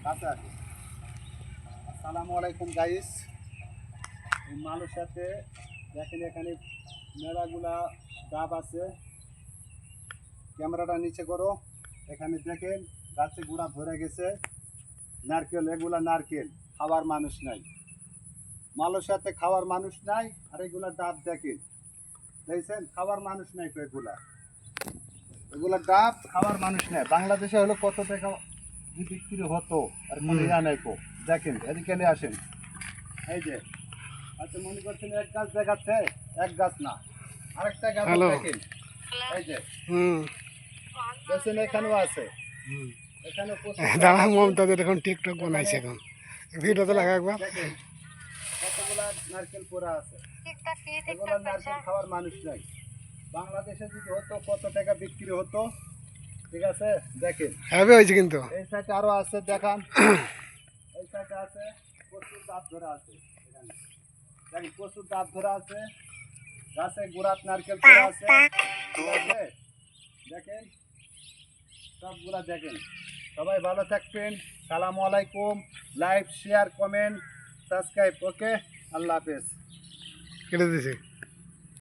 কাছে আসে। আসসালামু আলাইকুম গাইস। এই মালয়েশিয়াতে দেখেন এখানে মেলাগুলা ডাব আছে। ক্যামেরাটা নিচে করো। এখানে দেখেন গাছে গুড়া ভরে গেছে। নারকেল, এগুলা নারকেল, খাওয়ার মানুষ নাই। মালয়েশিয়াতে খাওয়ার মানুষ নাই। আর এগুলা ডাব দেখেন, দেখছেন খাওয়ার মানুষ নাই তো এগুলা। এগুলা ডাব খাওয়ার মানুষ নাই। বাংলাদেশে হলো কত টাকা বিক্রি হতো আর কোনো ইয়া নাই কো। দেখেন এদিকে নিয়ে আসেন। এই যে আচ্ছা, মনে করছেন এক গাছ দেখাচ্ছে, এক গাছ না, আরেকটা গাছ দেখেন। এই যে দেখছেন এখানেও আছে, এখানে দাঁড়া মমতাজের এখন টিকটক বানাইছে এখন ভিডিওতে লাগা একবার দেখেন কতগুলা নারকেল পোড়া আছে। এগুলো নারকেল খাওয়ার মানুষ নাই। বাংলাদেশে যদি হতো কত টাকা বিক্রি হতো। ঠিক আছে, দেখেন হ্যাভি হয়েছে কিন্তু এই সাইডে আরো আছে, দেখান। এই সাইডে আছে, প্রচুর ডাব ধরা আছে। এখানে দেখেন প্রচুর ডাব ধরা আছে, গাছে গোড়াত নারকেল ধরা আছে। ঠিক আছে, দেখেন সবগুলা দেখেন। সবাই ভালো থাকবেন। সালামু আলাইকুম। Like, share, comment, subscribe. Okay, আল্লাহ হাফেজ। কেটে দিয়েছে।